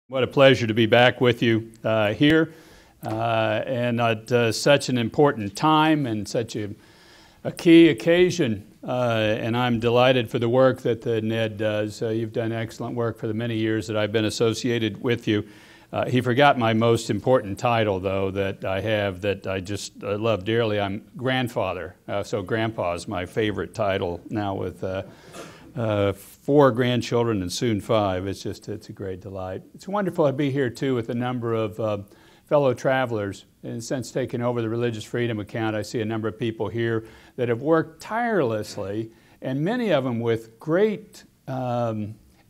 What a pleasure to be back with you here and at such an important time and such a key occasion. And I'm delighted for the work that Ned does. You've done excellent work for the many years that I've been associated with you. He forgot my most important title, though, that I have that I just love dearly. I'm grandfather, so grandpa is my favorite title now with 4 grandchildren and soon 5. It's a great delight. It's wonderful to be here too with a number of fellow travelers. And since taking over the Religious Freedom account, I see a number of people here that have worked tirelessly, and many of them with great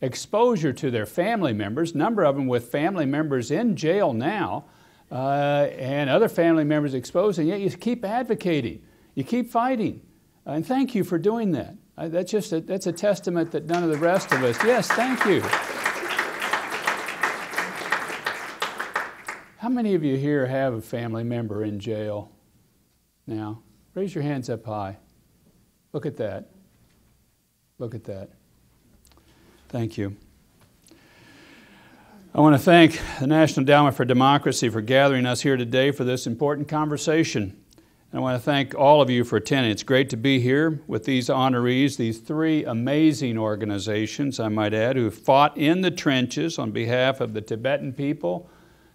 exposure to their family members, a number of them with family members in jail now, and other family members exposed, and yet you keep advocating, you keep fighting. And thank you for doing that. That's a testament that none of the rest of us, yes, thank you. How many of you here have a family member in jail now? Raise your hands up high. Look at that. Look at that. Thank you. I want to thank the National Endowment for Democracy for gathering us here today for this important conversation. I want to thank all of you for attending. It's great to be here with these honorees, these 3 amazing organizations, I might add, who fought in the trenches on behalf of the Tibetan people,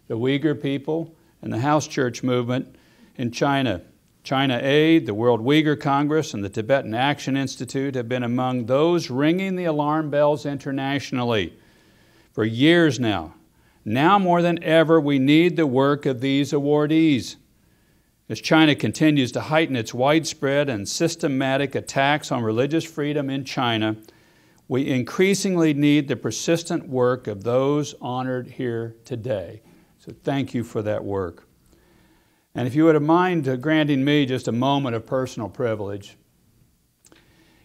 the Uyghur people, and the house church movement in China. China Aid, the World Uyghur Congress, and the Tibetan Action Institute have been among those ringing the alarm bells internationally for years now. Now more than ever, we need the work of these awardees. As China continues to heighten its widespread and systematic attacks on religious freedom in China, we increasingly need the persistent work of those honored here today. So thank you for that work. And if you would mind granting me just a moment of personal privilege.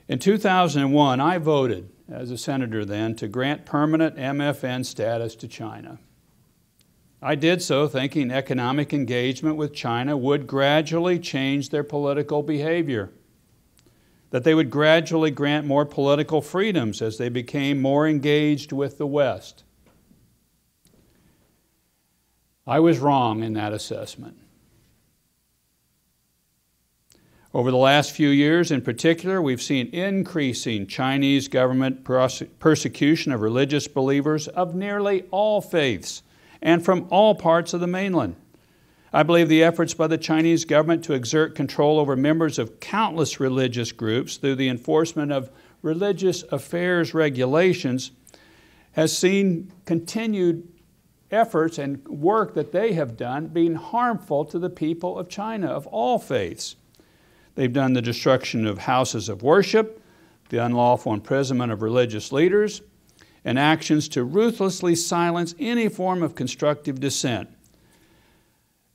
In 2001, I voted as a senator then to grant permanent MFN status to China. I did so thinking economic engagement with China would gradually change their political behavior, that they would gradually grant more political freedoms as they became more engaged with the West. I was wrong in that assessment. Over the last few years in particular, we've seen increasing Chinese government persecution of religious believers of nearly all faiths and from all parts of the mainland. I believe the efforts by the Chinese government to exert control over members of countless religious groups through the enforcement of religious affairs regulations has seen continued efforts and work that they have done being harmful to the people of China of all faiths. They've done the destruction of houses of worship, the unlawful imprisonment of religious leaders, and actions to ruthlessly silence any form of constructive dissent.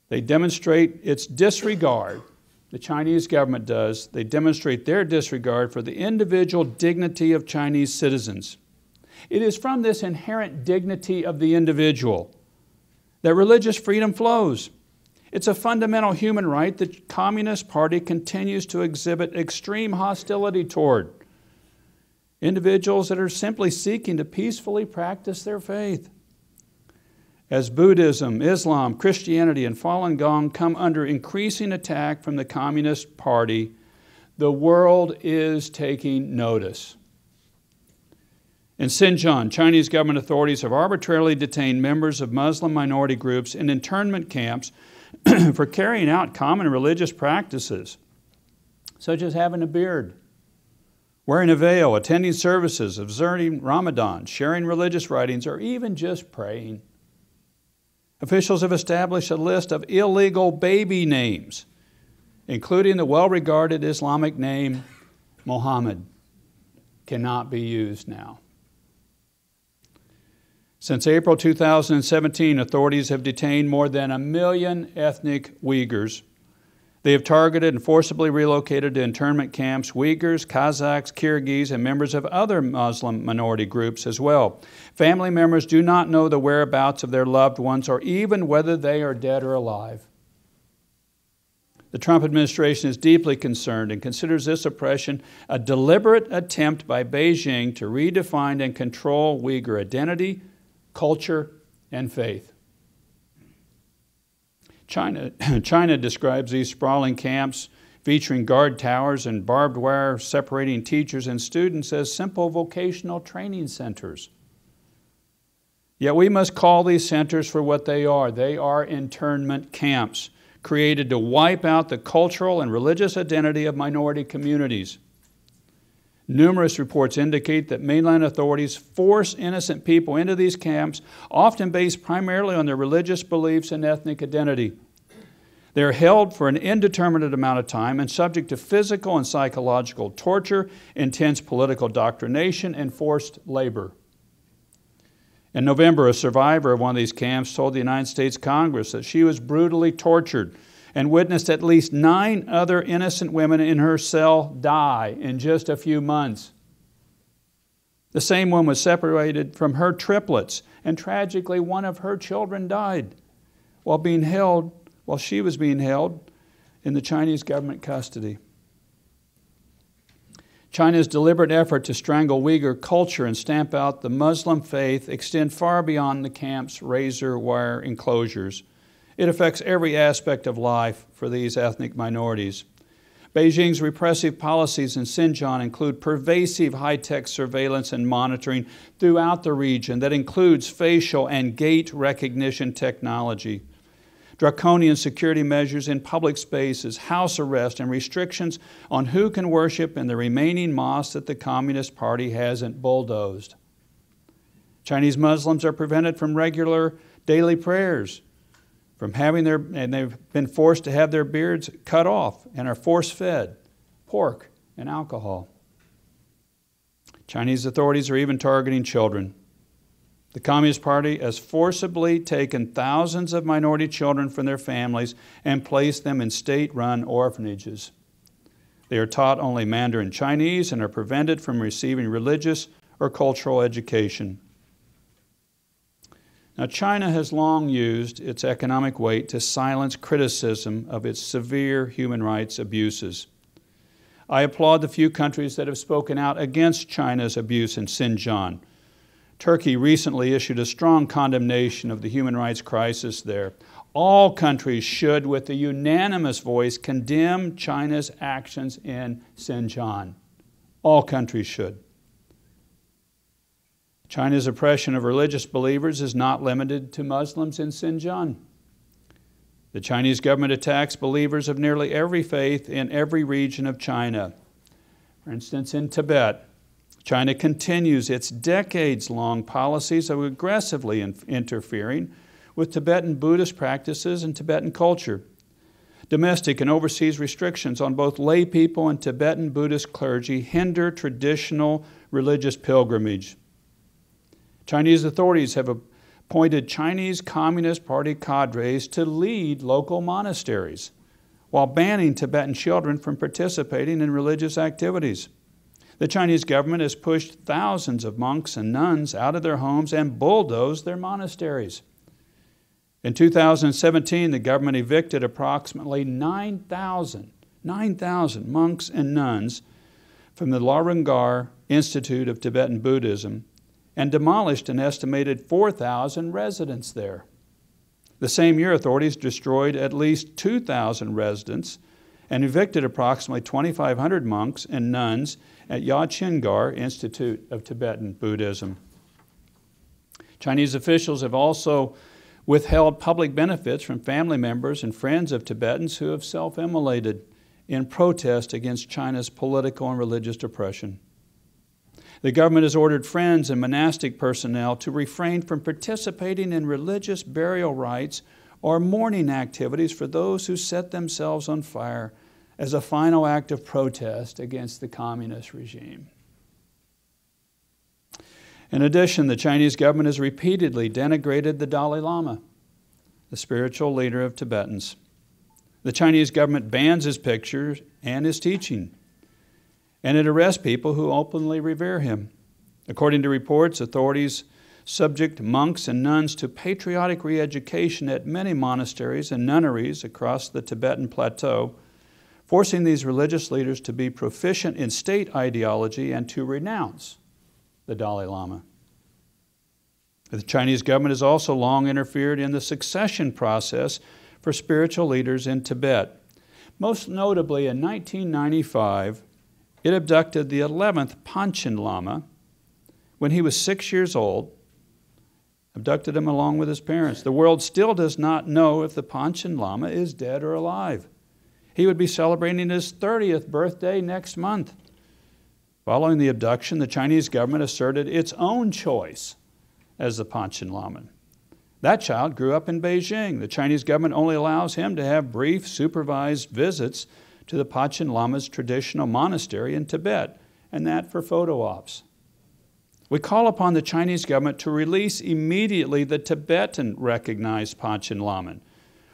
They demonstrate its disregard, the Chinese government does, they demonstrate their disregard for the individual dignity of Chinese citizens. It is from this inherent dignity of the individual that religious freedom flows. It's a fundamental human right that the Communist Party continues to exhibit extreme hostility toward. Individuals that are simply seeking to peacefully practice their faith. As Buddhism, Islam, Christianity, and Falun Gong come under increasing attack from the Communist Party, the world is taking notice. In Xinjiang, Chinese government authorities have arbitrarily detained members of Muslim minority groups in internment camps for carrying out common religious practices, such as having a beard, wearing a veil, attending services, observing Ramadan, sharing religious writings, or even just praying. Officials have established a list of illegal baby names, including the well-regarded Islamic name Muhammad, cannot be used now. Since April 2017, authorities have detained more than 1 million ethnic Uyghurs. They have targeted and forcibly relocated to internment camps Uyghurs, Kazakhs, Kyrgyz, and members of other Muslim minority groups as well. Family members do not know the whereabouts of their loved ones or even whether they are dead or alive. The Trump administration is deeply concerned and considers this oppression a deliberate attempt by Beijing to redefine and control Uyghur identity, culture, and faith. China describes these sprawling camps featuring guard towers and barbed wire separating teachers and students as simple vocational training centers. Yet we must call these centers for what they are. They are internment camps created to wipe out the cultural and religious identity of minority communities. Numerous reports indicate that mainland authorities force innocent people into these camps, often based primarily on their religious beliefs and ethnic identity. They are held for an indeterminate amount of time and subject to physical and psychological torture, intense political indoctrination, and forced labor. In November, a survivor of one of these camps told the United States Congress that she was brutally tortured and witnessed at least 9 other innocent women in her cell die in just a few months. The same woman was separated from her triplets, and tragically, one of her children died while she was being held in the Chinese government custody. China's deliberate effort to strangle Uyghur culture and stamp out the Muslim faith extend far beyond the camp's razor wire enclosures. It affects every aspect of life for these ethnic minorities. Beijing's repressive policies in Xinjiang include pervasive high-tech surveillance and monitoring throughout the region that includes facial and gait recognition technology. Draconian security measures in public spaces, house arrest, and restrictions on who can worship in the remaining mosques that the Communist Party hasn't bulldozed. Chinese Muslims are prevented from regular daily prayers, and they've been forced to have their beards cut off and are force-fed pork and alcohol. Chinese authorities are even targeting children. The Communist Party has forcibly taken thousands of minority children from their families and placed them in state-run orphanages. They are taught only Mandarin Chinese and are prevented from receiving religious or cultural education. Now, China has long used its economic weight to silence criticism of its severe human rights abuses. I applaud the few countries that have spoken out against China's abuse in Xinjiang. Turkey recently issued a strong condemnation of the human rights crisis there. All countries should, with a unanimous voice, condemn China's actions in Xinjiang. All countries should. China's oppression of religious believers is not limited to Muslims in Xinjiang. The Chinese government attacks believers of nearly every faith in every region of China. For instance, in Tibet, China continues its decades-long policies of aggressively interfering with Tibetan Buddhist practices and Tibetan culture. Domestic and overseas restrictions on both lay people and Tibetan Buddhist clergy hinder traditional religious pilgrimage. Chinese authorities have appointed Chinese Communist Party cadres to lead local monasteries while banning Tibetan children from participating in religious activities. The Chinese government has pushed thousands of monks and nuns out of their homes and bulldozed their monasteries. In 2017, the government evicted approximately 9,000 monks and nuns from the Larungar Institute of Tibetan Buddhism and demolished an estimated 4,000 residents there. The same year, authorities destroyed at least 2,000 residents and evicted approximately 2,500 monks and nuns at Yachingar Institute of Tibetan Buddhism. Chinese officials have also withheld public benefits from family members and friends of Tibetans who have self-immolated in protest against China's political and religious oppression. The government has ordered friends and monastic personnel to refrain from participating in religious burial rites or mourning activities for those who set themselves on fire as a final act of protest against the communist regime. In addition, the Chinese government has repeatedly denigrated the Dalai Lama, the spiritual leader of Tibetans. The Chinese government bans his pictures and his teaching, and it arrests people who openly revere him. According to reports, authorities subject monks and nuns to patriotic re-education at many monasteries and nunneries across the Tibetan plateau, forcing these religious leaders to be proficient in state ideology and to renounce the Dalai Lama. The Chinese government has also long interfered in the succession process for spiritual leaders in Tibet. Most notably, in 1995, it abducted the 11th Panchen Lama when he was 6 years old, abducted him along with his parents. The world still does not know if the Panchen Lama is dead or alive. He would be celebrating his 30th birthday next month. Following the abduction, the Chinese government asserted its own choice as the Panchen Lama. That child grew up in Beijing. The Chinese government only allows him to have brief, supervised visits to the Panchen Lama's traditional monastery in Tibet, and that for photo ops. We call upon the Chinese government to release immediately the Tibetan-recognized Panchen Lama,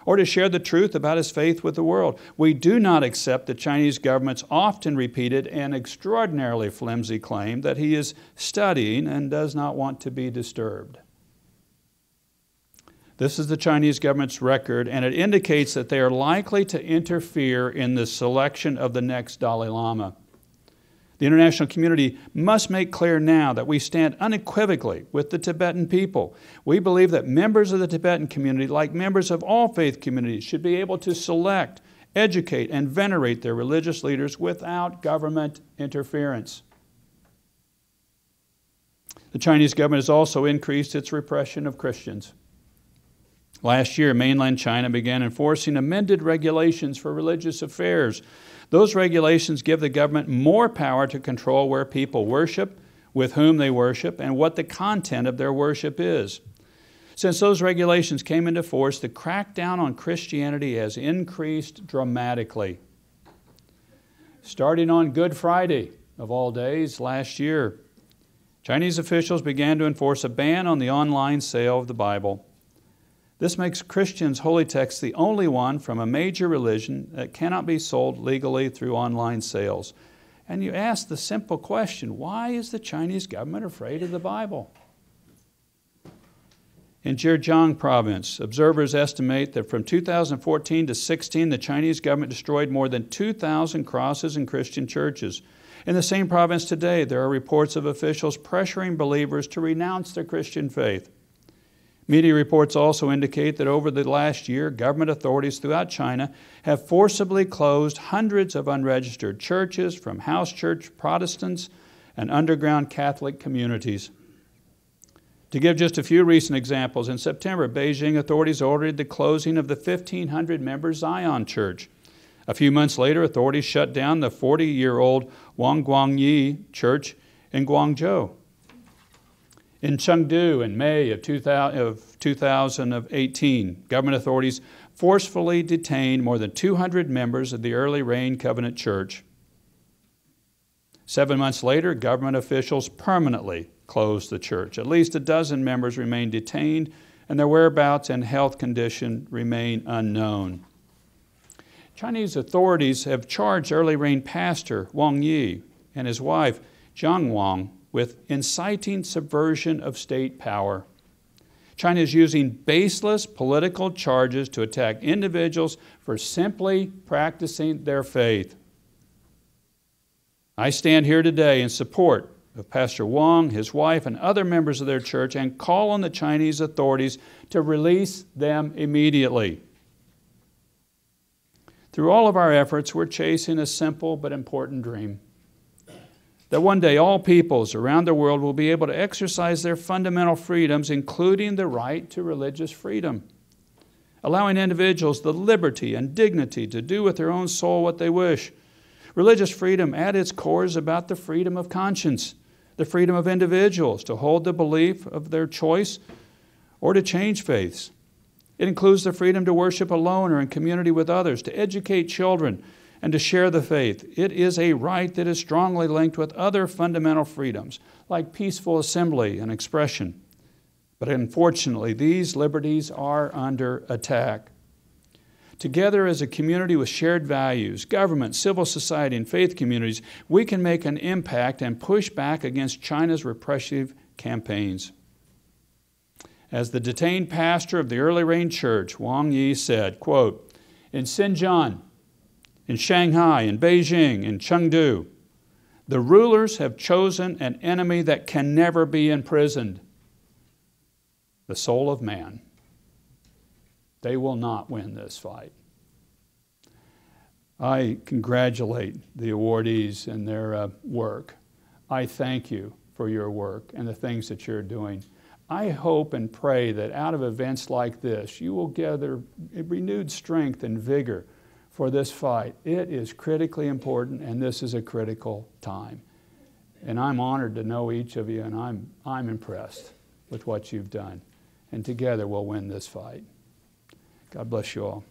or to share the truth about his faith with the world. We do not accept the Chinese government's often repeated and extraordinarily flimsy claim that he is studying and does not want to be disturbed. This is the Chinese government's record, and it indicates that they are likely to interfere in the selection of the next Dalai Lama. The international community must make clear now that we stand unequivocally with the Tibetan people. We believe that members of the Tibetan community, like members of all faith communities, should be able to select, educate, and venerate their religious leaders without government interference. The Chinese government has also increased its repression of Christians. Last year, mainland China began enforcing amended regulations for religious affairs. Those regulations give the government more power to control where people worship, with whom they worship, and what the content of their worship is. Since those regulations came into force, the crackdown on Christianity has increased dramatically. Starting on Good Friday, of all days, last year, Chinese officials began to enforce a ban on the online sale of the Bible. This makes Christians' holy text the only one from a major religion that cannot be sold legally through online sales. And you ask the simple question, why is the Chinese government afraid of the Bible? In Xinjiang province, observers estimate that from 2014 to 16, the Chinese government destroyed more than 2,000 crosses in Christian churches. In the same province today, there are reports of officials pressuring believers to renounce their Christian faith. Media reports also indicate that over the last year, government authorities throughout China have forcibly closed hundreds of unregistered churches from house church Protestants and underground Catholic communities. To give just a few recent examples, in September, Beijing authorities ordered the closing of the 1,500-member Zion Church. A few months later, authorities shut down the 40-year-old Wangguangyi Church in Guangzhou. In Chengdu, in May of 2018, government authorities forcefully detained more than 200 members of the Early Rain Covenant Church. 7 months later, government officials permanently closed the church. At least a dozen members remain detained, and their whereabouts and health condition remain unknown. Chinese authorities have charged Early Rain pastor Wang Yi and his wife Zhang Wang with inciting subversion of state power. China is using baseless political charges to attack individuals for simply practicing their faith. I stand here today in support of Pastor Wang, his wife, and other members of their church and call on the Chinese authorities to release them immediately. Through all of our efforts, we're chasing a simple but important dream. That one day all peoples around the world will be able to exercise their fundamental freedoms, including the right to religious freedom, allowing individuals the liberty and dignity to do with their own soul what they wish. Religious freedom at its core is about the freedom of conscience, the freedom of individuals to hold the belief of their choice or to change faiths. It includes the freedom to worship alone or in community with others, to educate children, and to share the faith. It is a right that is strongly linked with other fundamental freedoms, like peaceful assembly and expression. But unfortunately, these liberties are under attack. Together as a community with shared values, government, civil society, and faith communities, we can make an impact and push back against China's repressive campaigns. As the detained pastor of the Early Rain Church, Wang Yi, said, quote, "In Xinjiang, in Shanghai, in Beijing, in Chengdu, the rulers have chosen an enemy that can never be imprisoned. the soul of man. They will not win this fight. I congratulate the awardees and their work. I thank you for your work and the things that you're doing. I hope and pray that out of events like this, you will gather renewed strength and vigor for this fight. It is critically important, and this is a critical time. And I'm honored to know each of you, and I'm impressed with what you've done. And together we'll win this fight. God bless you all.